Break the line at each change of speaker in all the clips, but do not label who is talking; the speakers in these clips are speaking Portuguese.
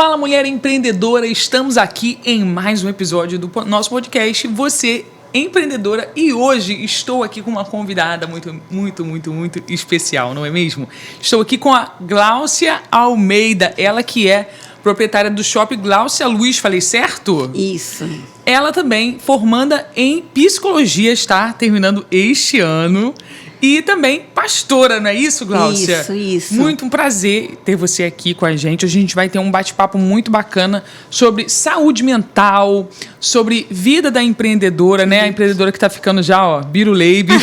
Fala, mulher empreendedora, estamos aqui em mais um episódio do nosso podcast Você Empreendedora, e hoje estou aqui com uma convidada muito especial, não é mesmo? Estou aqui com a Gláucia Almeida, ela que é proprietária do Shopping Gláucia Luz, falei certo?
Isso.
Ela também formanda em psicologia, está terminando este ano. E também pastora, não é isso, Gláucia?
Isso.
Muito um prazer ter você aqui com a gente. Hoje a gente vai ter um bate-papo muito bacana sobre saúde mental, sobre vida da empreendedora, né? A empreendedora que tá ficando já, ó, biruleibe.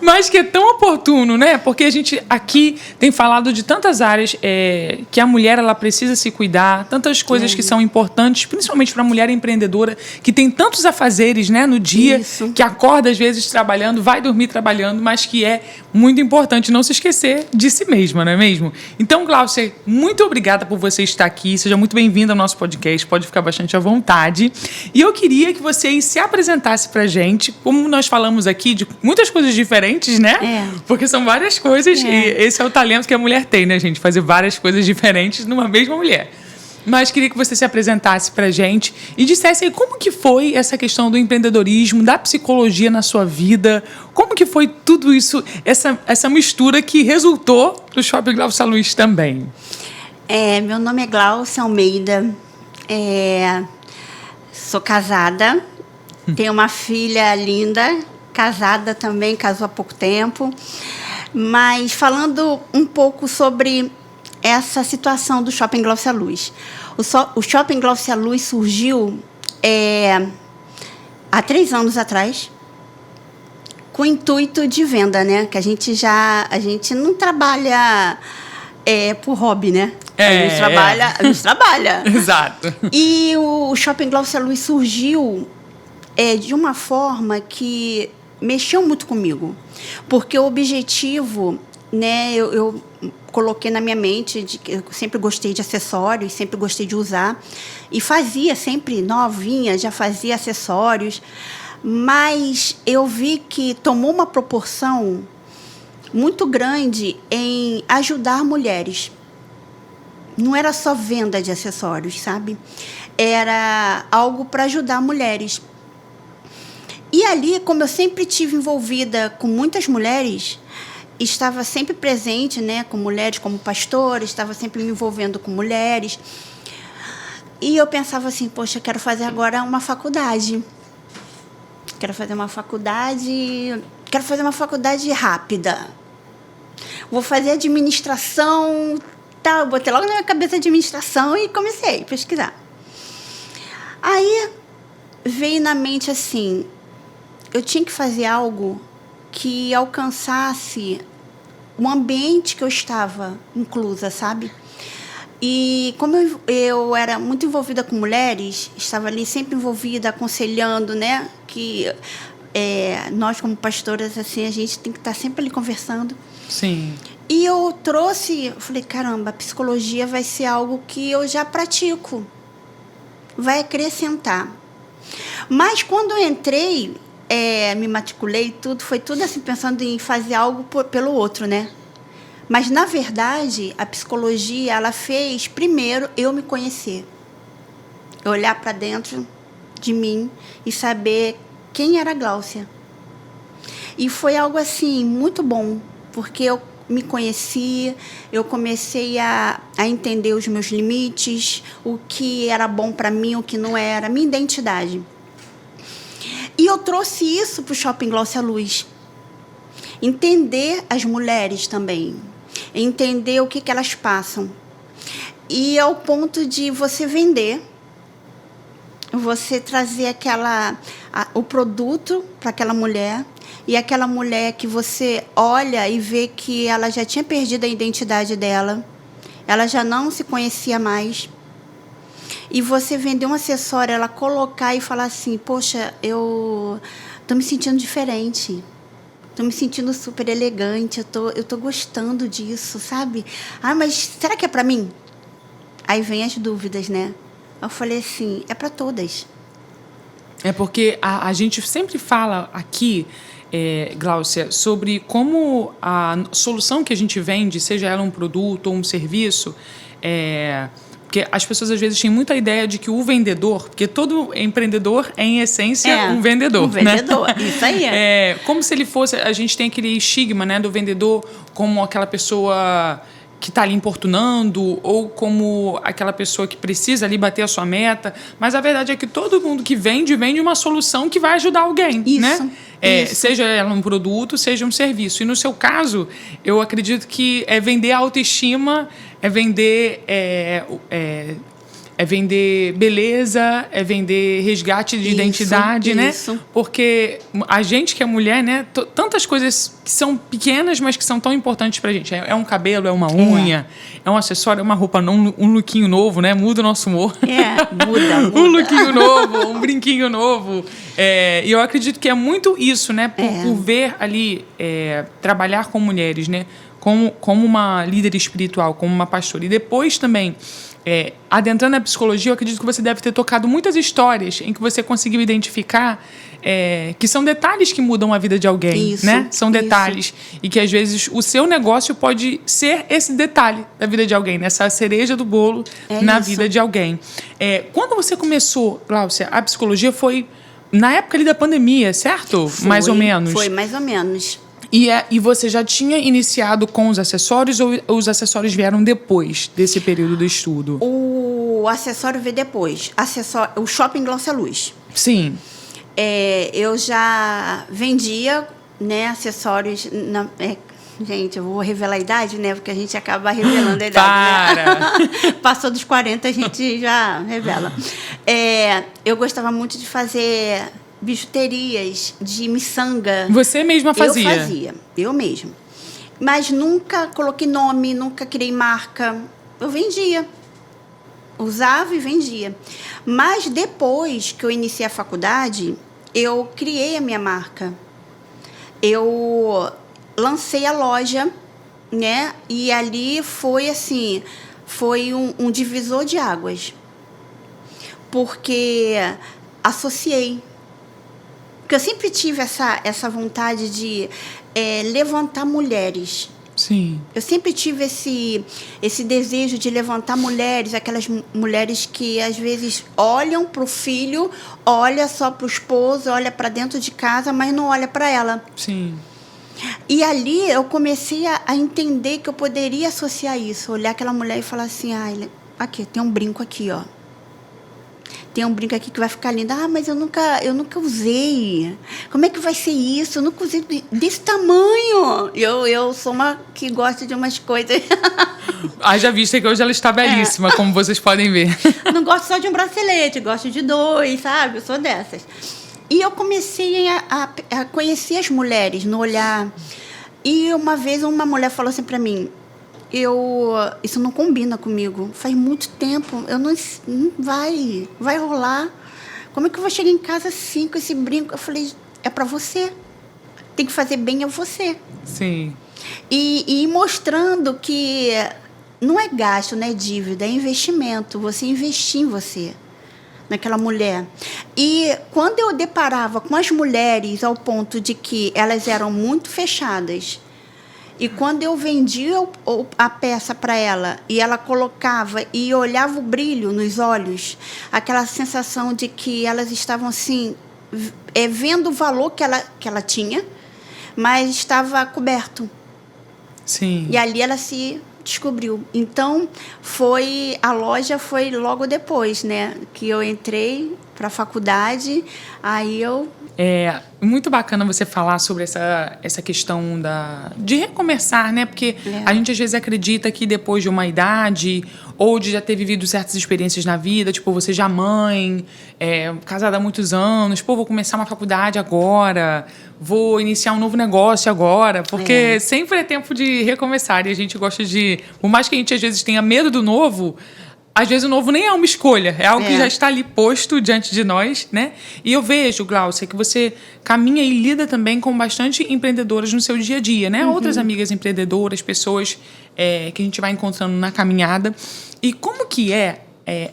Mas que é tão oportuno, né? Porque a gente aqui tem falado de tantas áreas que a mulher ela precisa se cuidar, tantas coisas que são importantes, principalmente para a mulher empreendedora, que tem tantos afazeres, né, no dia, que acorda às vezes trabalhando, vai dormir trabalhando, mas que é muito importante não se esquecer de si mesma, não é mesmo? Então, Gláucia, muito obrigada por você estar aqui. Seja muito bem-vinda ao nosso podcast. Pode ficar bastante à vontade. E eu queria que você se apresentasse pra gente, como nós falamos aqui de muitas coisas diferentes, né? Porque são várias coisas e esse é o talento que a mulher tem, né, gente? Fazer várias coisas diferentes numa mesma mulher. Mas queria que você se apresentasse pra gente e dissesse aí como que foi essa questão do empreendedorismo, da psicologia na sua vida, como que foi tudo isso, essa mistura que resultou do Shopping Gláucia Luz também.
Meu nome é Gláucia Almeida, sou casada, tenho uma filha linda, casada também, casou há pouco tempo, mas falando um pouco sobre essa situação do Shopping Gláucia Luz. O Shopping Gláucia Luz surgiu há 3 anos atrás, com o intuito de venda, né? Que a gente não trabalha por hobby, né? A gente trabalha.
Exato.
E o Shopping Gláucia Luz surgiu de uma forma que mexeu muito comigo, porque o objetivo, né, eu coloquei na minha mente de que eu sempre gostei de acessórios, sempre gostei de usar, e fazia sempre novinha, já fazia acessórios, mas eu vi que tomou uma proporção muito grande em ajudar mulheres. Não era só venda de acessórios, sabe? Era algo para ajudar mulheres. E ali, como eu sempre tive envolvida com muitas mulheres, estava sempre presente, né, com mulheres, como pastora, estava sempre me envolvendo com mulheres. E eu pensava assim, poxa, quero fazer agora uma faculdade. Quero fazer uma faculdade rápida. Vou fazer administração, tal. Eu botei logo na minha cabeça administração e comecei a pesquisar. Aí veio na mente assim, eu tinha que fazer algo que alcançasse o ambiente que eu estava inclusa, sabe? E como eu era muito envolvida com mulheres, estava ali sempre envolvida, aconselhando, né? Que nós, como pastoras, assim, a gente tem que estar sempre ali conversando.
Sim.
E eu falei, caramba, a psicologia vai ser algo que eu já pratico. Vai acrescentar. Mas quando eu entrei, me matriculei, foi tudo assim, pensando em fazer algo pelo outro, né? Mas, na verdade, a psicologia, ela fez, primeiro, eu me conhecer. Eu olhar para dentro de mim e saber quem era a Gláucia. E foi algo, assim, muito bom, porque eu me conheci, eu comecei a entender os meus limites, o que era bom para mim, o que não era, a minha identidade. E eu trouxe isso para o Shopping Gláucia Luz. Entender as mulheres também. Entender o que elas passam. E ao ponto de você vender, você trazer o produto para aquela mulher, e aquela mulher que você olha e vê que ela já tinha perdido a identidade dela, ela já não se conhecia mais. E você vender um acessório, ela colocar e falar assim, poxa, eu tô me sentindo diferente. Tô me sentindo super elegante, eu tô gostando disso, sabe? Ah, mas será que é para mim? Aí vem as dúvidas, né? Eu falei assim, é para todas.
É porque a gente sempre fala aqui, Gláucia, sobre como a solução que a gente vende, seja ela um produto ou um serviço, Porque as pessoas, às vezes, têm muita ideia de que o vendedor... Porque todo empreendedor é, em essência, um vendedor.
Um vendedor, né? Isso aí.
Como se ele fosse... A gente tem aquele estigma, né, do vendedor como aquela pessoa que está ali importunando ou como aquela pessoa que precisa ali bater a sua meta. Mas a verdade é que todo mundo que vende uma solução que vai ajudar alguém,
isso,
né?
Isso.
Seja ela um produto, seja um serviço. E no seu caso, eu acredito que é vender autoestima, é vender beleza, é vender resgate de identidade, né? Porque a gente que é mulher, né? Tantas coisas que são pequenas, mas que são tão importantes pra gente. É um cabelo, é uma unha, é um acessório, é uma roupa, um lookinho novo, né? Muda o nosso humor.
Muda.
Um lookinho novo, um brinquinho novo. E eu acredito que é muito isso, né? Por ver ali, trabalhar com mulheres, né? Como uma líder espiritual, como uma pastora. E depois também, adentrando na psicologia, eu acredito que você deve ter tocado muitas histórias em que você conseguiu identificar que são detalhes que mudam a vida de alguém, né? São detalhes. E que, às vezes, o seu negócio pode ser esse detalhe da vida de alguém, né? Essa cereja do bolo na vida de alguém. Quando você começou, Gláucia, a psicologia foi na época ali da pandemia, certo? Mais ou menos.
Foi, mais ou menos.
E você já tinha iniciado com os acessórios ou os acessórios vieram depois desse período do estudo?
O acessório veio depois. O Shopping Gláucia Luz.
Sim.
Eu já vendia, né, acessórios... gente, eu vou revelar a idade, né? Porque a gente acaba revelando a idade. Né? Passou dos 40, a gente já revela. Eu gostava muito de fazer... bijuterias de miçanga.
Você mesma fazia?
Eu fazia, eu mesma. Mas nunca coloquei nome, nunca criei marca. Eu vendia. Usava e vendia. Mas depois que eu iniciei a faculdade, eu criei a minha marca. Eu lancei a loja, né? E ali foi assim, foi um divisor de águas. Porque associei. Porque eu sempre tive essa vontade de levantar mulheres.
Sim.
Eu sempre tive esse desejo de levantar mulheres, aquelas mulheres que, às vezes, olham para o filho, olha só para o esposo, olha para dentro de casa, mas não olha para ela.
Sim.
E ali eu comecei a entender que eu poderia associar isso, olhar aquela mulher e falar assim, aqui, tem um brinco aqui, ó. Tem um brinco aqui que vai ficar lindo. Mas eu nunca usei. Como é que vai ser isso? Eu nunca usei desse tamanho. Eu sou uma que gosta de umas coisas.
Já vista que hoje ela está belíssima, como vocês podem ver.
Não gosto só de um bracelete, gosto de 2, sabe? Eu sou dessas. E eu comecei a conhecer as mulheres no olhar. E uma vez uma mulher falou assim para mim, isso não combina comigo. Faz muito tempo, não vai rolar. Como é que eu vou chegar em casa assim, com esse brinco? Eu falei, é para você. Tem que fazer bem a você.
Sim.
E mostrando que não é gasto, não é dívida, é investimento. Você investir em você, naquela mulher. E quando eu deparava com as mulheres ao ponto de que elas eram muito fechadas, e quando eu vendia a peça para ela e ela colocava e olhava o brilho nos olhos, aquela sensação de que elas estavam assim, vendo o valor que ela tinha, mas estava coberto.
Sim.
E ali ela se descobriu. Então, a loja foi logo depois, né? Que eu entrei para a faculdade, aí eu...
É muito bacana você falar sobre essa questão de recomeçar, né? Porque a gente às vezes acredita que depois de uma idade ou de já ter vivido certas experiências na vida, tipo, você já mãe, casada há muitos anos, vou começar uma faculdade agora, vou iniciar um novo negócio agora, porque sempre é tempo de recomeçar e a gente gosta por mais que a gente às vezes tenha medo do novo, às vezes o novo nem é uma escolha, é algo que já está ali posto diante de nós, né? E eu vejo, Gláucia, que você caminha e lida também com bastante empreendedoras no seu dia a dia, né? Outras amigas empreendedoras, pessoas que a gente vai encontrando na caminhada. E como que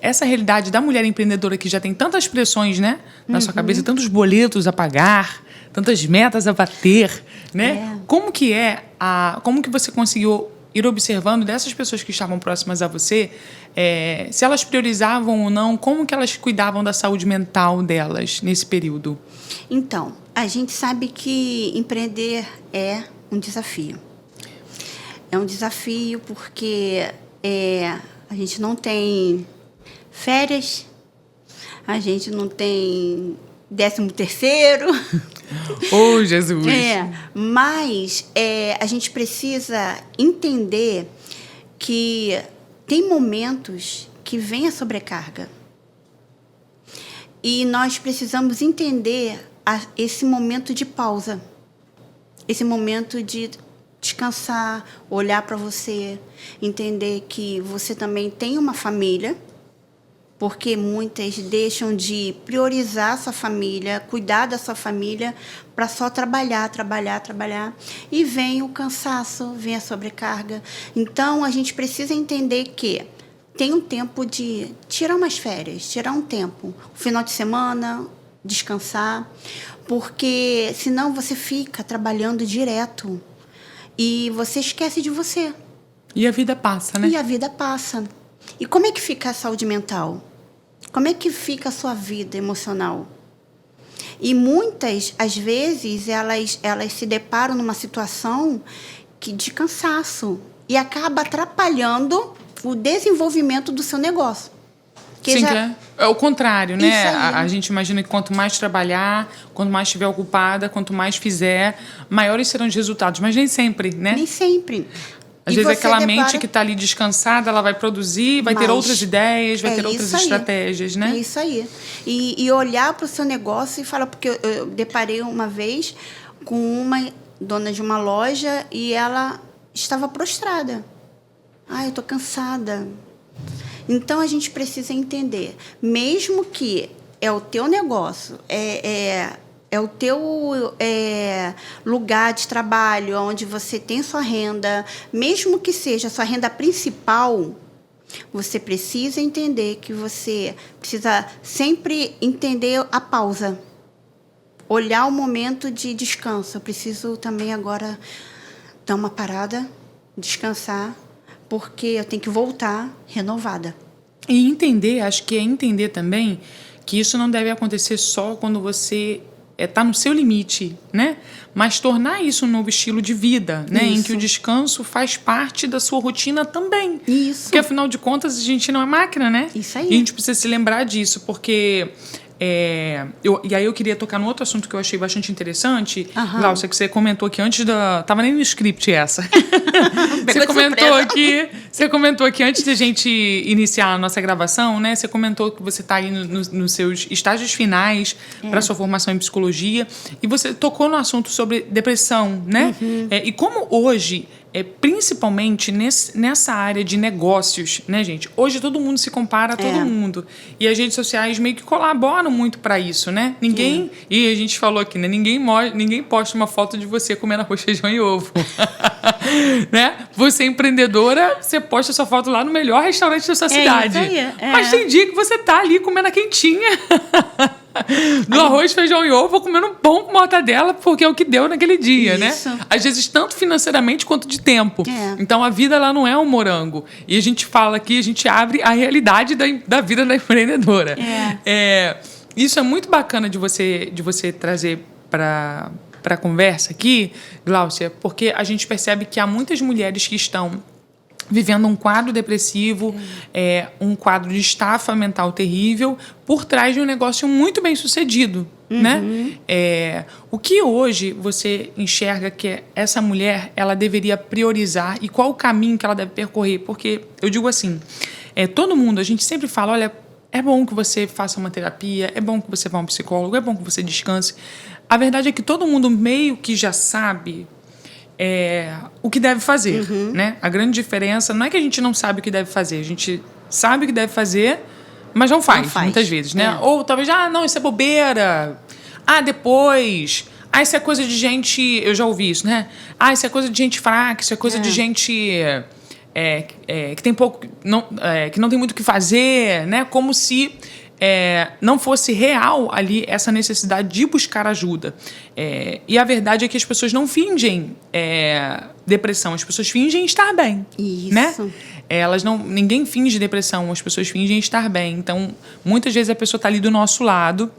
essa realidade da mulher empreendedora que já tem tantas pressões, né? Na sua cabeça, tantos boletos a pagar, tantas metas a bater, né? Como que você conseguiu ir observando dessas pessoas que estavam próximas a você, se elas priorizavam ou não, como que elas cuidavam da saúde mental delas nesse período?
Então, a gente sabe que empreender é um desafio. É um desafio porque a gente não tem férias, a gente não tem 13º.
Oh, Jesus!
Mas a gente precisa entender que tem momentos que vem a sobrecarga. E nós precisamos entender esse momento de pausa, esse momento de descansar, olhar para você, entender que você também tem uma família, porque muitas deixam de priorizar a sua família, cuidar da sua família, para só trabalhar. E vem o cansaço, vem a sobrecarga. Então, a gente precisa entender que tem um tempo de tirar umas férias, tirar um tempo, final de semana, descansar, porque senão você fica trabalhando direto e você esquece de você.
E a vida passa, né?
E a vida passa. E como é que fica a saúde mental? Como é que fica a sua vida emocional? E muitas, às vezes, elas se deparam numa situação de cansaço e acaba atrapalhando o desenvolvimento do seu negócio.
Sim, é o contrário, né? A gente imagina que quanto mais trabalhar, quanto mais estiver ocupada, quanto mais fizer, maiores serão os resultados. Mas nem sempre, né?
Nem sempre.
Às vezes aquela mente que está ali descansada, ela vai produzir, vai ter outras ideias, vai ter outras estratégias, né?
É isso aí. E olhar para o seu negócio e falar... Porque eu deparei uma vez com uma dona de uma loja e ela estava prostrada. Eu estou cansada. Então, a gente precisa entender, mesmo que é o teu negócio, é o teu lugar de trabalho, onde você tem sua renda, mesmo que seja a sua renda principal, você precisa entender que você precisa sempre entender a pausa, olhar o momento de descanso. Eu preciso também agora dar uma parada, descansar, porque eu tenho que voltar renovada.
E entender, acho que é entender também que isso não deve acontecer só quando você está no seu limite, né? Mas tornar isso um novo estilo de vida, né? Em que o descanso faz parte da sua rotina também.
Isso.
Porque, afinal de contas, a gente não é máquina, né?
Isso aí.
E a gente precisa se lembrar disso, porque... e aí eu queria tocar no outro assunto que eu achei bastante interessante. Glaucia, que você comentou aqui antes da... Tava nem no script essa. Você comentou aqui antes de a gente iniciar a nossa gravação, né? Você comentou que você está aí nos seus estágios finais para sua formação em psicologia. E você tocou no assunto sobre depressão, né? E como hoje... principalmente nessa área de negócios, né, gente? Hoje todo mundo se compara a todo mundo. E as redes sociais meio que colaboram muito para isso, né? Ninguém... E a gente falou aqui, né? Ninguém posta uma foto de você comendo arroz, feijão e ovo. Né? Você é empreendedora, você posta sua foto lá no melhor restaurante da sua cidade.
Isso aí,
Mas tem dia que você tá ali comendo a quentinha. No arroz, feijão e ovo, comendo um pão com mortadela, porque é o que deu naquele dia,
isso,
né? Às vezes, tanto financeiramente quanto de tempo. Então, a vida ela não é um morango. E a gente fala aqui, a gente abre a realidade da vida da empreendedora. Isso é muito bacana de você trazer para a conversa aqui, Glaucia, porque a gente percebe que há muitas mulheres que estão vivendo um quadro depressivo, um quadro de estafa mental terrível, por trás de um negócio muito bem sucedido, né? O que hoje você enxerga que essa mulher ela deveria priorizar e qual o caminho que ela deve percorrer? Porque eu digo assim, todo mundo, a gente sempre fala, olha, é bom que você faça uma terapia, é bom que você vá a um psicólogo, é bom que você descanse. A verdade é que todo mundo meio que já sabe o que deve fazer, né? A grande diferença não é que a gente não sabe o que deve fazer, a gente sabe o que deve fazer, mas não faz. Muitas vezes, né? Ou talvez, não, isso é bobeira, depois, isso é coisa de gente, eu já ouvi isso, né? Isso é coisa de gente fraca, isso é coisa de gente que tem pouco, que não tem muito o que fazer, né? Como se não fosse real ali essa necessidade de buscar ajuda. E a verdade é que as pessoas não fingem depressão, as pessoas fingem estar bem.
Isso.
Né? Ninguém finge depressão, as pessoas fingem estar bem. Então, muitas vezes a pessoa está ali do nosso lado,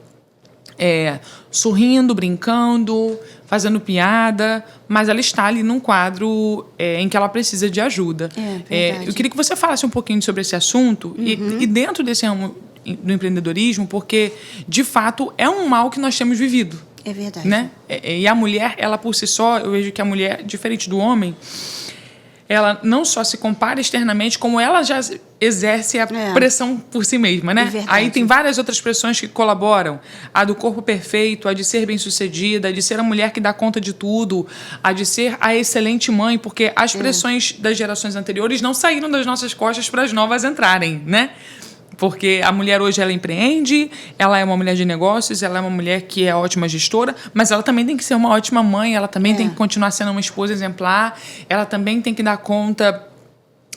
sorrindo, brincando, fazendo piada, mas ela está ali num quadro em que ela precisa de ajuda. Eu queria que você falasse um pouquinho sobre esse assunto e dentro desse ramo do empreendedorismo, porque, de fato, é um mal que nós temos vivido.
É verdade.
Né? E a mulher, ela por si só, eu vejo que a mulher, diferente do homem, ela não só se compara externamente, como ela já exerce a pressão por si mesma, né? Aí tem várias outras pressões que colaboram. A do corpo perfeito, a de ser bem-sucedida, a de ser a mulher que dá conta de tudo, a de ser a excelente mãe, porque as pressões das gerações anteriores não saíram das nossas costas para as novas entrarem, né? Porque a mulher hoje, ela empreende, ela é uma mulher de negócios, ela é uma mulher que é ótima gestora, mas ela também tem que ser uma ótima mãe, ela também tem que continuar sendo uma esposa exemplar, ela também tem que dar conta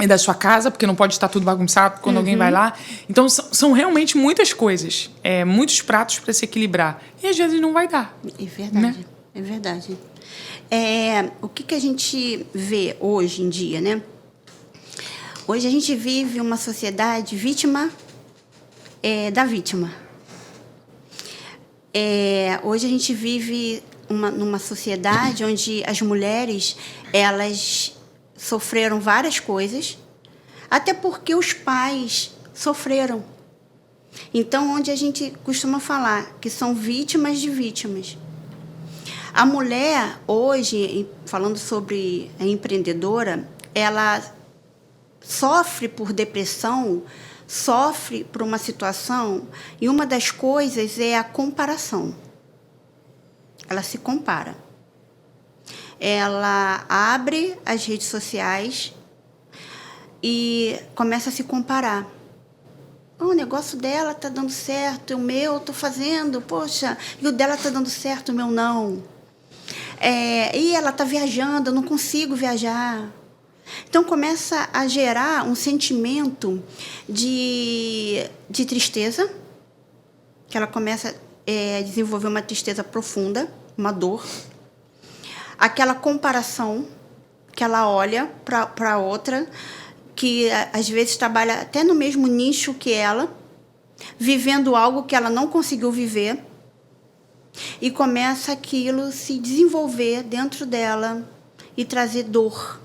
da sua casa, porque não pode estar tudo bagunçado quando alguém vai lá. Então, são realmente muitas coisas, muitos pratos para se equilibrar. E às vezes não vai dar.
É verdade, né? É verdade. O que a gente vê hoje em dia, né? Hoje a gente vive uma sociedade vítima da vítima. Hoje a gente vive numa sociedade onde as mulheres, elas sofreram várias coisas, até porque os pais sofreram. Então, onde a gente costuma falar que são vítimas de vítimas. A mulher, hoje, falando sobre a empreendedora, ela sofre por depressão, sofre por uma situação, e uma das coisas é a comparação. Ela se compara. Ela abre as redes sociais e começa a se comparar. O negócio dela está dando certo, o meu estou fazendo, poxa, e o dela está dando certo, o meu não. E ela está viajando, eu não consigo viajar. Então, começa a gerar um sentimento de tristeza, que ela começa a desenvolver uma tristeza profunda, uma dor. Aquela comparação, que ela olha para outra, que às vezes trabalha até no mesmo nicho que ela, vivendo algo que ela não conseguiu viver, e começa aquilo se desenvolver dentro dela e trazer dor.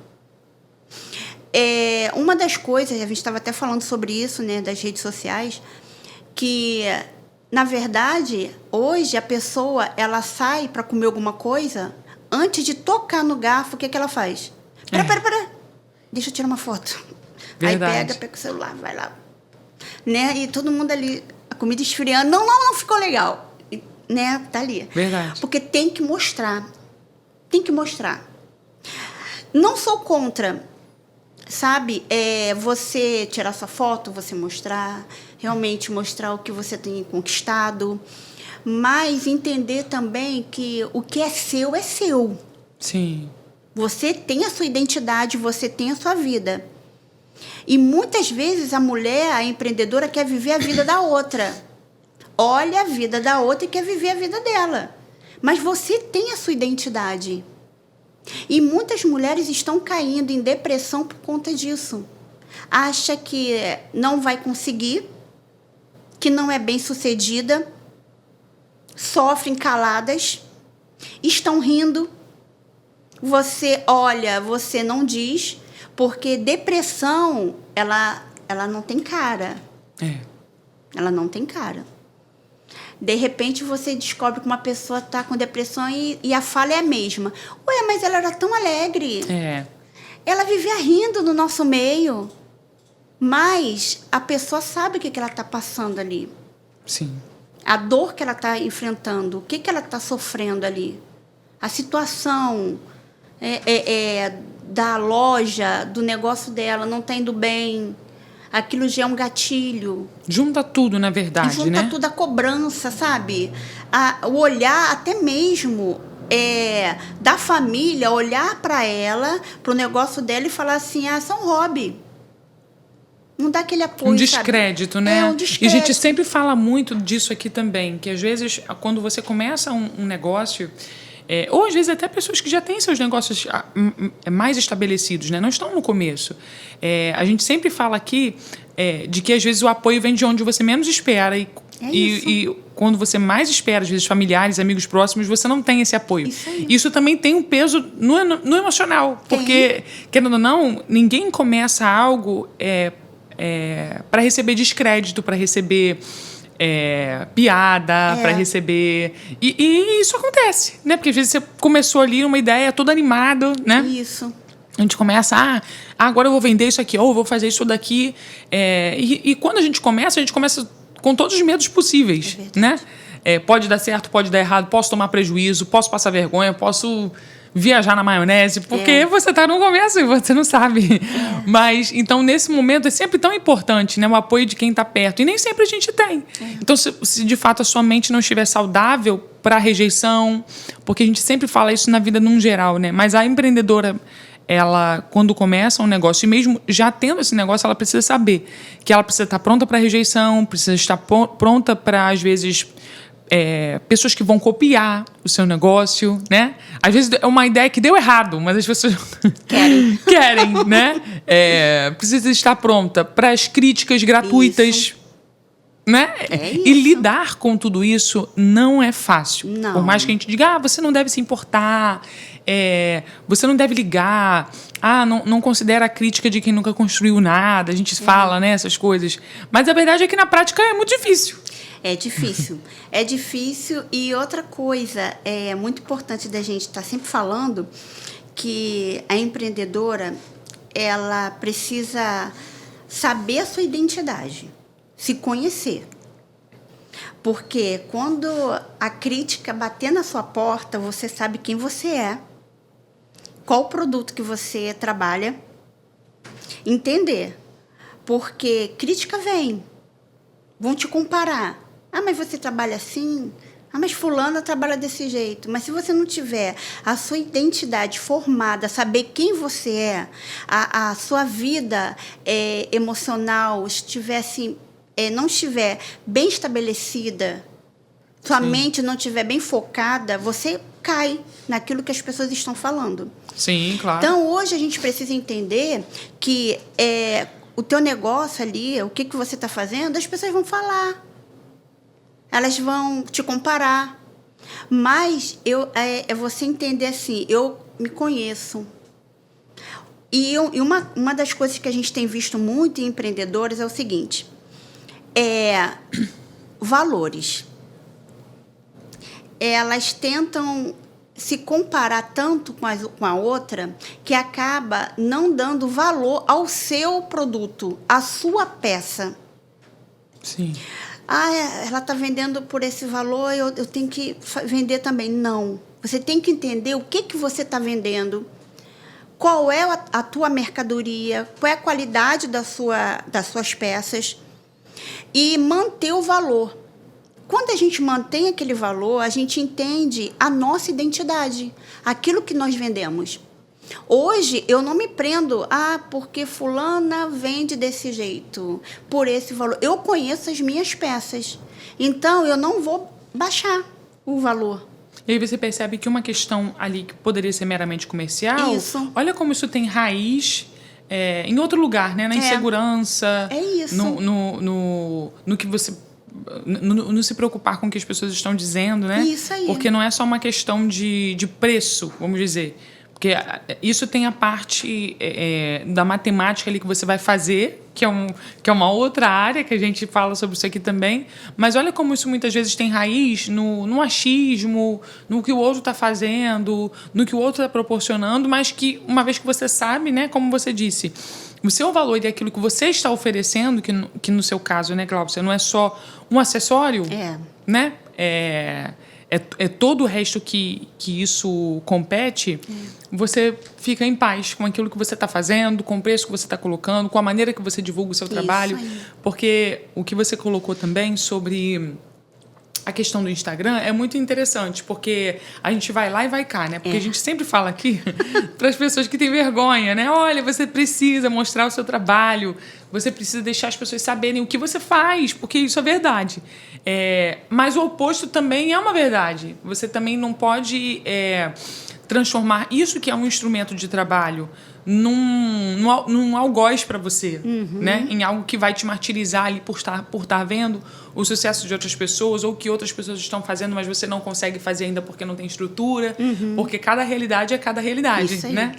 Uma das coisas, a gente estava até falando sobre isso, né, das redes sociais, que, na verdade, hoje a pessoa, ela sai para comer alguma coisa, antes de tocar no garfo, o que ela faz? Pera, deixa eu tirar uma foto.
Verdade.
Aí pega o celular, vai lá. Né? E todo mundo ali, a comida esfriando, não ficou legal. Né? Tá ali.
Verdade.
Porque tem que mostrar. Tem que mostrar. Não sou contra, sabe? Você tirar sua foto, você mostrar, realmente mostrar o que você tem conquistado, mas entender também que o que é seu é seu.
Sim.
Você tem a sua identidade, você tem a sua vida. E muitas vezes a mulher, a empreendedora, quer viver a vida da outra. Olha a vida da outra e quer viver a vida dela. Mas você tem a sua identidade. E muitas mulheres estão caindo em depressão por conta disso. Acha que não vai conseguir, que não é bem-sucedida, sofrem caladas, estão rindo. Você olha, você não diz, porque depressão, ela não tem cara. Ela não tem cara. De repente, você descobre que uma pessoa está com depressão e a fala é a mesma. Ué, mas ela era tão alegre. Ela vivia rindo no nosso meio. Mas a pessoa sabe o que ela está passando ali.
Sim.
A dor que ela está enfrentando, o que ela está sofrendo ali. A situação da loja, do negócio dela, não está indo bem. Aquilo já é um gatilho.
Junta tudo, na verdade,
Junta
né?
tudo, a cobrança, sabe? O olhar até mesmo da família, olhar para ela, para o negócio dela e falar assim, isso é um hobby. Não dá aquele apoio,
um descrédito,
sabe?
né?
Um descrédito.
E a gente sempre fala muito disso aqui também, que às vezes, quando você começa um negócio, ou às vezes até pessoas que já têm seus negócios mais estabelecidos, né? Não estão no começo. A gente sempre fala aqui de que às vezes o apoio vem de onde você menos espera e quando você mais espera, às vezes familiares, amigos próximos, você não tem esse apoio. Isso também tem um peso no emocional, porque, querendo ou não, ninguém começa algo para receber descrédito, para receber piada, para receber... E isso acontece, né? Porque às vezes você começou ali uma ideia toda animado, né?
Isso.
A gente começa, agora eu vou vender isso aqui, ou eu vou fazer isso daqui. E quando a gente começa com todos os medos possíveis, né? Pode dar certo, pode dar errado, posso tomar prejuízo, posso passar vergonha, posso viajar na maionese, porque você está no começo e você não sabe. Mas, então, nesse momento, é sempre tão importante, né, o apoio de quem está perto. E nem sempre a gente tem. Então, se de fato a sua mente não estiver saudável para a rejeição, porque a gente sempre fala isso na vida num geral, né? Mas a empreendedora, ela, quando começa um negócio, e mesmo já tendo esse negócio, ela precisa saber que ela precisa estar pronta para a rejeição, precisa estar pronta para, às vezes... pessoas que vão copiar o seu negócio, né? Às vezes é uma ideia que deu errado, mas as pessoas querem, né? Precisa estar pronta para as críticas gratuitas, né? E lidar com tudo isso não é fácil.
Não.
Por mais que a gente diga, você não deve se importar, você não deve ligar, não considera a crítica de quem nunca construiu nada, a gente fala, né, essas coisas. Mas a verdade é que na prática é muito difícil.
É difícil. É difícil. E outra coisa muito importante da gente estar sempre falando, que a empreendedora, ela precisa saber a sua identidade, se conhecer. Porque quando a crítica bater na sua porta, você sabe quem você é, qual o produto que você trabalha, entender. Porque crítica vão te comparar. Mas você trabalha assim? Mas fulana trabalha desse jeito. Mas se você não tiver a sua identidade formada, saber quem você é, a sua vida emocional não estiver bem estabelecida, sua mente não estiver bem focada, você cai naquilo que as pessoas estão falando.
Sim, claro.
Então, hoje a gente precisa entender que o teu negócio ali, o que você está fazendo, as pessoas vão falar. Elas vão te comparar. Mas é você entender assim, eu me conheço. E uma das coisas que a gente tem visto muito em empreendedores é o seguinte, valores. Elas tentam se comparar tanto com a outra que acaba não dando valor ao seu produto, à sua peça.
Sim.
Ela está vendendo por esse valor, eu tenho que vender também. Não. Você tem que entender o que você está vendendo, qual é a tua mercadoria, qual é a qualidade das suas peças e manter o valor. Quando a gente mantém aquele valor, a gente entende a nossa identidade, aquilo que nós vendemos. Hoje, eu não me prendo, porque fulana vende desse jeito, por esse valor. Eu conheço as minhas peças, então eu não vou baixar o valor.
E aí você percebe que uma questão ali que poderia ser meramente comercial, olha como isso tem raiz em outro lugar, né? Na insegurança, no que você... não se preocupar com o que as pessoas estão dizendo, né?
Isso aí.
Porque não é só uma questão de preço, vamos dizer. Porque isso tem a parte da matemática ali que você vai fazer, que é uma outra área que a gente fala sobre isso aqui também. Mas olha como isso muitas vezes tem raiz no achismo, no que o outro está fazendo, no que o outro está proporcionando, mas que uma vez que você sabe, né, como você disse, o seu valor e aquilo que você está oferecendo, que no seu caso, né, Glaucia, não é só um acessório, né? É todo o resto que isso compete, você fica em paz com aquilo que você está fazendo, com o preço que você está colocando, com a maneira que você divulga o seu trabalho. Porque o que você colocou também sobre a questão do Instagram é muito interessante, porque a gente vai lá e vai cá, né? Porque a gente sempre fala aqui para as pessoas que têm vergonha, né? Olha, você precisa mostrar o seu trabalho, você precisa deixar as pessoas saberem o que você faz, porque isso é verdade. Mas o oposto também é uma verdade. Você também não pode transformar isso que é um instrumento de trabalho num algoz para você, né? Em algo que vai te martirizar ali por estar vendo o sucesso de outras pessoas ou que outras pessoas estão fazendo, mas você não consegue fazer ainda porque não tem estrutura, porque cada realidade é cada realidade,
isso aí.
né?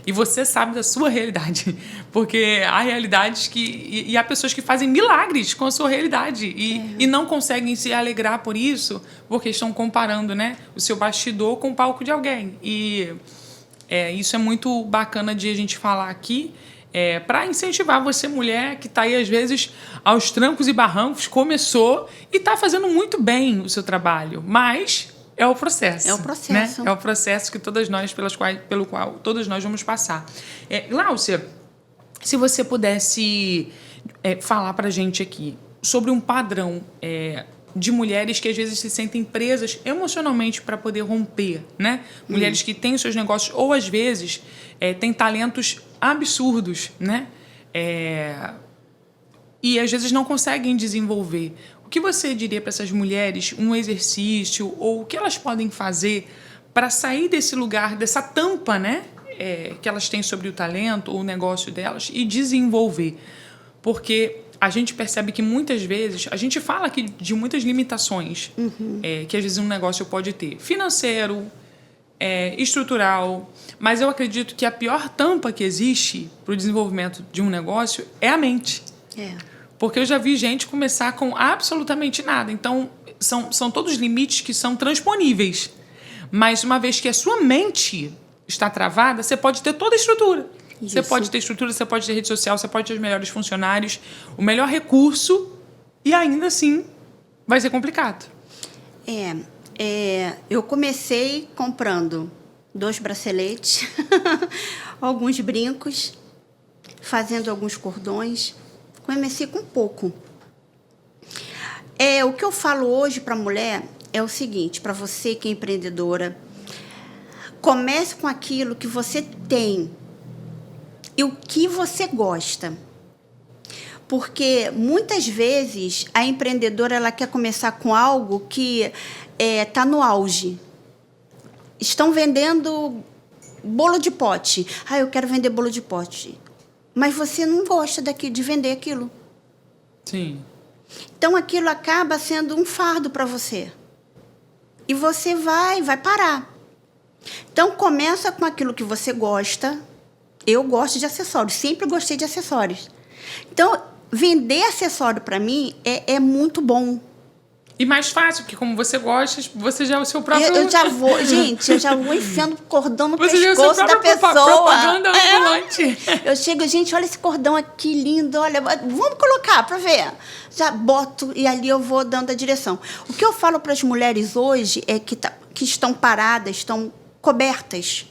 E você sabe da sua realidade, porque há realidades e há pessoas que fazem milagres com a sua realidade e não conseguem se alegrar por isso, porque estão comparando, né, o seu bastidor com o palco de alguém. Isso é muito bacana de a gente falar aqui, para incentivar você, mulher, que está aí, às vezes, aos trancos e barrancos, começou e está fazendo muito bem o seu trabalho, mas é o processo.
É o processo.
Né? É o processo que todas nós, pelo qual todas nós vamos passar. Gláucia, se você pudesse falar para a gente aqui sobre um padrão de mulheres que às vezes se sentem presas emocionalmente para poder romper, né? Mulheres que têm os seus negócios ou às vezes têm talentos absurdos, né? E às vezes não conseguem desenvolver. O que você diria para essas mulheres, um exercício ou o que elas podem fazer para sair desse lugar, dessa tampa, né? Que elas têm sobre o talento ou o negócio delas e desenvolver? Porque a gente percebe que muitas vezes, a gente fala aqui de muitas limitações que às vezes um negócio pode ter. Financeiro, estrutural, mas eu acredito que a pior tampa que existe para o desenvolvimento de um negócio é a mente. Porque eu já vi gente começar com absolutamente nada. Então, são todos limites que são transponíveis. Mas uma vez que a sua mente está travada, você pode ter toda a estrutura.
Isso.
Você pode ter estrutura, você pode ter rede social, você pode ter os melhores funcionários, o melhor recurso, e ainda assim vai ser complicado.
Eu comecei comprando 2 braceletes, alguns brincos, fazendo alguns cordões. Comecei com pouco. O que eu falo hoje para a mulher é o seguinte, para você que é empreendedora, comece com aquilo que você tem e o que você gosta. Porque muitas vezes a empreendedora ela quer começar com algo que está no auge. Estão vendendo bolo de pote. Eu quero vender bolo de pote. Mas você não gosta de vender aquilo.
Sim.
Então aquilo acaba sendo um fardo para você. E você vai parar. Então começa com aquilo que você gosta. Eu gosto de acessórios, sempre gostei de acessórios. Então, vender acessório para mim é muito bom.
E mais fácil, porque como você gosta, você já é o seu próprio...
Eu já vou enfiando cordão no
você
pescoço da pessoa.
Propaganda ambulante.
Eu chego, gente, olha esse cordão aqui lindo, olha, vamos colocar para ver. Já boto e ali eu vou dando a direção. O que eu falo para as mulheres hoje é que estão paradas, estão cobertas,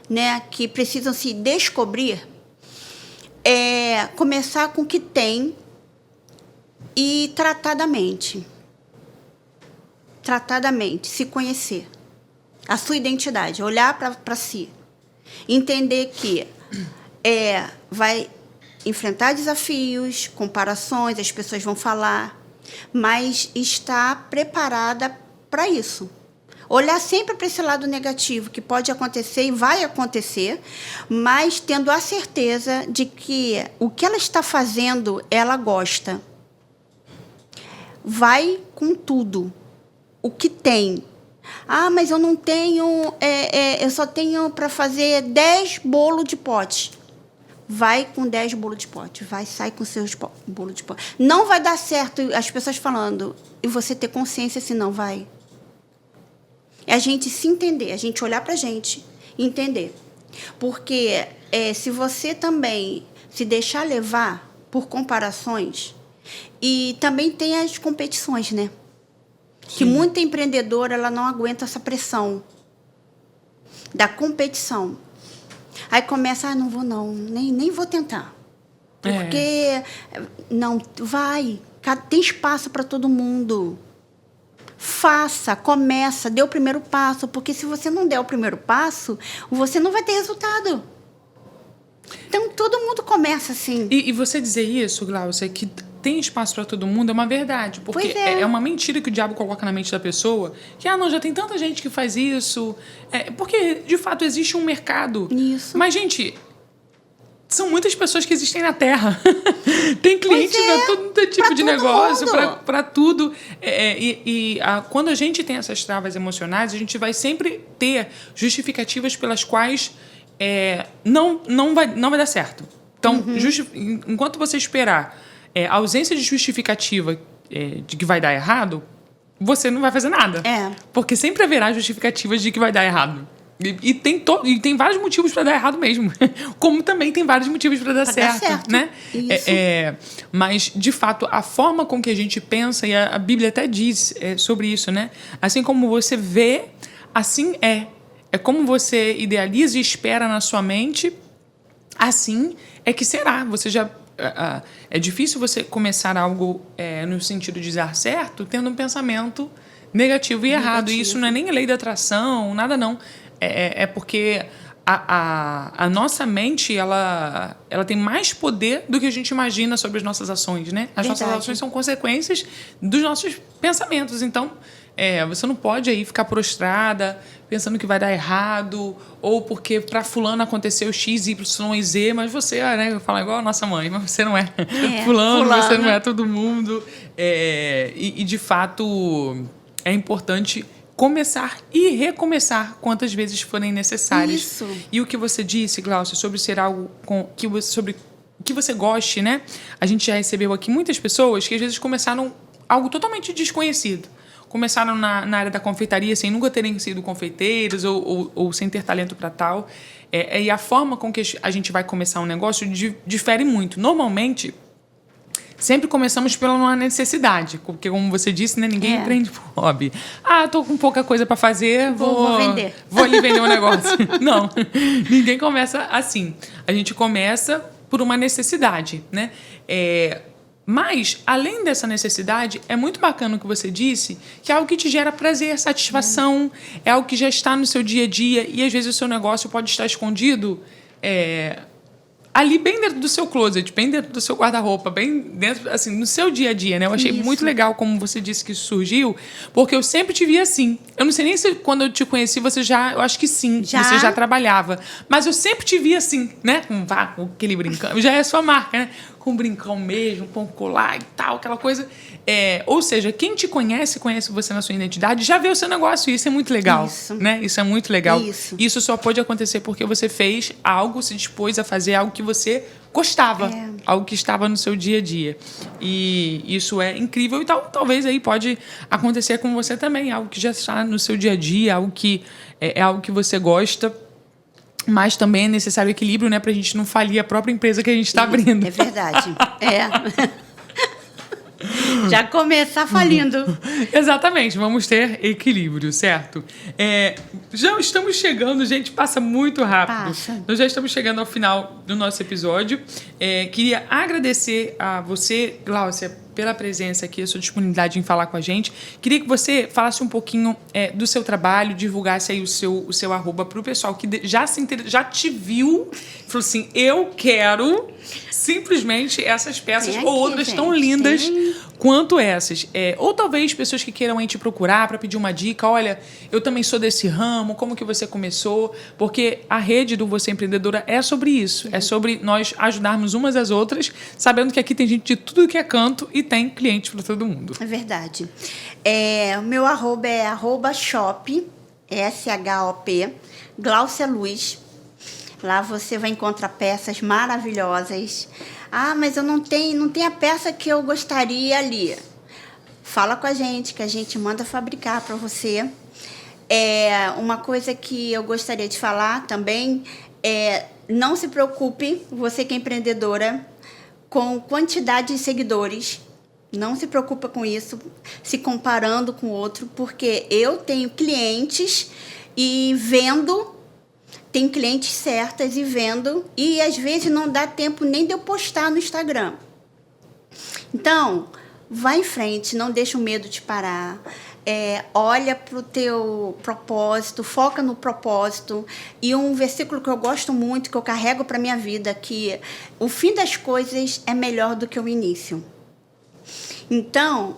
né, que precisam se descobrir, começar com o que tem e tratadamente, se conhecer, a sua identidade, olhar para si, entender que vai enfrentar desafios, comparações, as pessoas vão falar, mas estar preparada para isso. Olhar sempre para esse lado negativo, que pode acontecer e vai acontecer, mas tendo a certeza de que o que ela está fazendo, ela gosta. Vai com tudo. O que tem. Mas eu não tenho... eu só tenho para fazer 10 bolos de pote. Vai com 10 bolos de pote. Sai com seus bolos de pote. Não vai dar certo, as pessoas falando, e você ter consciência se não vai. É a gente se entender, a gente olhar para a gente e entender. Porque se você também se deixar levar por comparações, e também tem as competições, né? Sim. Que muita empreendedora ela não aguenta essa pressão da competição. Aí começa, não vou não, nem vou tentar. Porque não, vai, tem espaço para todo mundo. faça, começa, dê o primeiro passo, porque se você não der o primeiro passo, você não vai ter resultado. Então, todo mundo começa assim.
E você dizer isso, Glaucia, que tem espaço para todo mundo, é uma verdade. Porque é uma mentira que o diabo coloca na mente da pessoa, que, não, já tem tanta gente que faz isso. Porque, de fato, existe um mercado.
Isso.
Mas, gente, são muitas pessoas que existem na Terra. Tem clientes para todo tipo de negócio, para tudo. Quando a gente tem essas travas emocionais, a gente vai sempre ter justificativas pelas quais não vai dar certo. Então, enquanto você esperar a ausência de justificativa de que vai dar errado, você não vai fazer nada. Porque sempre haverá justificativas de que vai dar errado. E tem vários motivos para dar errado mesmo. Como também tem vários motivos para dar certo. Né? Isso. Mas, de fato, a forma com que a gente pensa, e a Bíblia até diz sobre isso, né? Assim como você vê, assim é. É como você idealiza e espera na sua mente, assim é que será. Você já... É difícil você começar algo no sentido de dar certo tendo um pensamento negativo e errado. E isso não é nem lei da atração, nada não. É porque a nossa mente ela tem mais poder do que a gente imagina sobre as nossas ações, né? As nossas ações são consequências dos nossos pensamentos. Então, você não pode aí ficar prostrada pensando que vai dar errado, ou porque para fulano aconteceu X, Y e Z, mas você fala igual a nossa mãe, mas você não é fulano, você não é todo mundo. E de fato, é importante começar e recomeçar quantas vezes forem necessárias.
Isso.
E o que você disse, Glaucia, sobre ser algo sobre que você goste, né? A gente já recebeu aqui muitas pessoas que às vezes começaram algo totalmente desconhecido. Começaram na área da confeitaria sem nunca terem sido confeiteiros ou sem ter talento para tal. E a forma com que a gente vai começar um negócio difere muito. Normalmente, sempre começamos pela uma necessidade. Porque, como você disse, né, ninguém empreende por hobby. Estou com pouca coisa para fazer,
vou vender.
Vou ali vender um negócio. Não, ninguém começa assim. A gente começa por uma necessidade, né? Mas, além dessa necessidade, é muito bacana o que você disse, que é algo que te gera prazer, satisfação, é algo que já está no seu dia a dia, e às vezes o seu negócio pode estar escondido ali bem dentro do seu closet, bem dentro do seu guarda-roupa, bem dentro, assim, no seu dia a dia, né? Eu achei muito legal como você disse que isso surgiu, porque eu sempre te vi assim. Eu não sei nem se quando eu te conheci eu acho que sim, você já trabalhava. Mas eu sempre te vi assim, né? Com aquele brincão, já é a sua marca, né? Com brincão mesmo, com colar e tal, aquela coisa. Ou seja, quem te conhece você na sua identidade, já vê o seu negócio, e isso é muito legal. Né? Isso é muito legal. Isso só pode acontecer porque você fez algo, se dispôs a fazer algo que você gostava, algo que estava no seu dia a dia. E isso é incrível, e talvez aí pode acontecer com você também, algo que já está no seu dia a dia, algo que é algo que você gosta. Mas também é necessário equilíbrio, né? Para a gente não falir a própria empresa que a gente está abrindo.
É verdade. Já começar falindo.
Exatamente. Vamos ter equilíbrio, certo? Já estamos chegando, gente. Passa muito rápido. Nós já estamos chegando ao final do nosso episódio. Queria agradecer a você, Glaucia, pela presença aqui, a sua disponibilidade em falar com a gente. Queria que você falasse um pouquinho do seu trabalho, divulgasse aí o seu arroba para o pessoal que já te viu, falou assim, eu quero simplesmente essas peças ou outras tão lindas quanto essas. Ou talvez pessoas que queiram aí te procurar para pedir uma dica. Olha, eu também sou desse ramo, como que você começou? Porque a rede do Você Empreendedora é sobre isso. É sobre nós ajudarmos umas às outras, sabendo que aqui tem gente de tudo que é canto e tem clientes para todo mundo.
É verdade. O meu arroba é @shop, SHOP, Glaucia Luz. Lá você vai encontrar peças maravilhosas. Mas eu não tenho a peça que eu gostaria ali. Fala com a gente, que a gente manda fabricar para você. Uma coisa que eu gostaria de falar também não se preocupe, você que é empreendedora, com quantidade de seguidores. Não se preocupa com isso, se comparando com o outro, porque eu tenho clientes e vendo... Tem clientes certas e vendo, e às vezes não dá tempo nem de eu postar no Instagram. Então, vai em frente, não deixa o medo te parar. olha para o teu propósito, foca no propósito. E um versículo que eu gosto muito, que eu carrego para minha vida, que o fim das coisas é melhor do que o início. Então,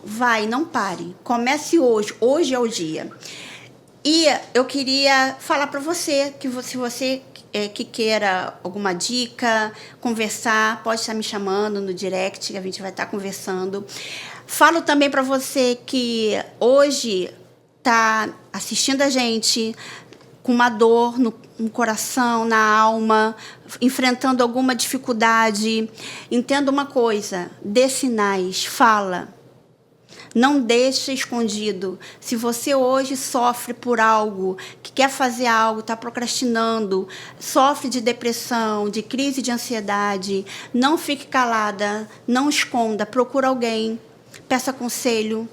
não pare. Comece hoje. Hoje é o dia. E eu queria falar para você que se você que queira alguma dica, conversar, pode estar me chamando no direct, que a gente vai estar conversando. Falo também para você que hoje está assistindo a gente com uma dor no coração, na alma, enfrentando alguma dificuldade. Entenda uma coisa, dê sinais, fala. Não deixe escondido. Se você hoje sofre por algo, que quer fazer algo, está procrastinando, sofre de depressão, de crise de ansiedade, não fique calada, não esconda, procura alguém, peça conselho,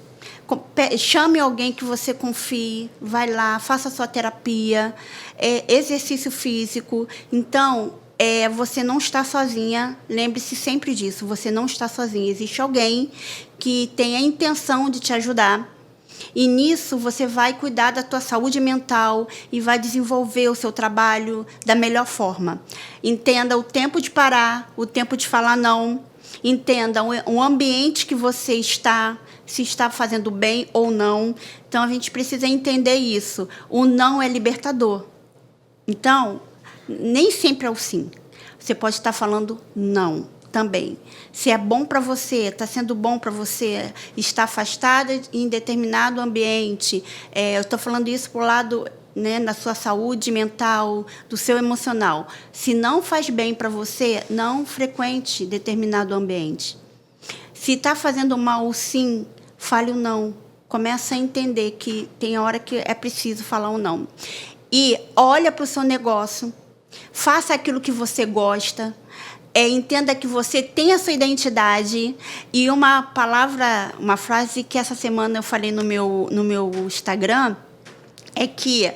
chame alguém que você confie, vai lá, faça a sua terapia, exercício físico. Então, você não está sozinha, lembre-se sempre disso, você não está sozinha, existe alguém que tem a intenção de te ajudar, e nisso você vai cuidar da tua saúde mental e vai desenvolver o seu trabalho da melhor forma. Entenda o tempo de parar, o tempo de falar não, entenda o ambiente que você está, se está fazendo bem ou não. Então, a gente precisa entender isso. O não é libertador. Então, nem sempre é o sim. Você pode estar falando não também. Se é bom para você, está sendo bom para você, está afastada em determinado ambiente. Eu estou falando isso por lado, né, na sua saúde mental, do seu emocional. Se não faz bem para você, não frequente determinado ambiente. Se está fazendo mal o sim, fale o não. Começa a entender que tem hora que é preciso falar o não. E olha para o seu negócio, faça aquilo que você gosta, entenda que você tem a sua identidade. E uma frase que essa semana eu falei no meu Instagram, é que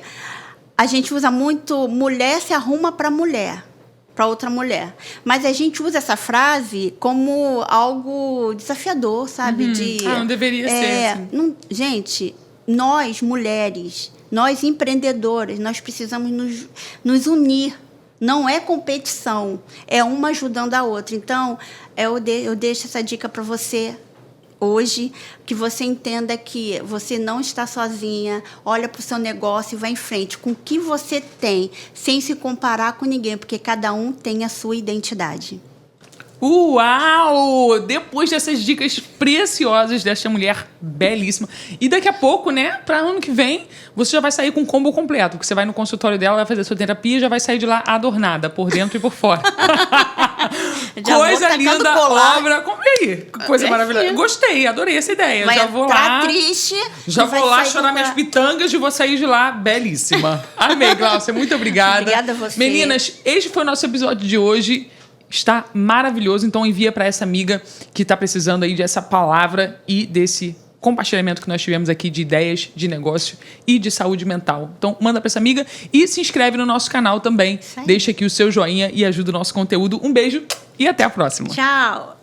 a gente usa muito mulher se arruma para mulher, para outra mulher. Mas a gente usa essa frase como algo desafiador, sabe?
Não deveria ser assim.
Gente, nós, mulheres, nós empreendedoras, nós precisamos nos unir. Não é competição, é uma ajudando a outra. Então, eu deixo essa dica para você hoje, que você entenda que você não está sozinha, olha para o seu negócio e vai em frente com o que você tem, sem se comparar com ninguém, porque cada um tem a sua identidade.
Uau! Depois dessas dicas preciosas desta mulher belíssima. E daqui a pouco, né, para ano que vem, você já vai sair com um combo completo, porque você vai no consultório dela, vai fazer a sua terapia e já vai sair de lá adornada, por dentro e por fora. Coisa linda, obra. Aí, coisa maravilhosa. Gostei, adorei essa ideia.
Vai
já vou lá.
Triste.
Já vou lá chorar minhas pitangas e vou sair de lá belíssima. Amei, Gláucia. Muito obrigada.
Obrigada a você.
Meninas, este foi o nosso episódio de hoje. Está maravilhoso, então envia para essa amiga que está precisando aí dessa palavra e desse compartilhamento que nós tivemos aqui de ideias de negócio e de saúde mental. Então manda para essa amiga e se inscreve no nosso canal também. Deixa aqui o seu joinha e ajuda o nosso conteúdo. Um beijo e até a próxima.
Tchau.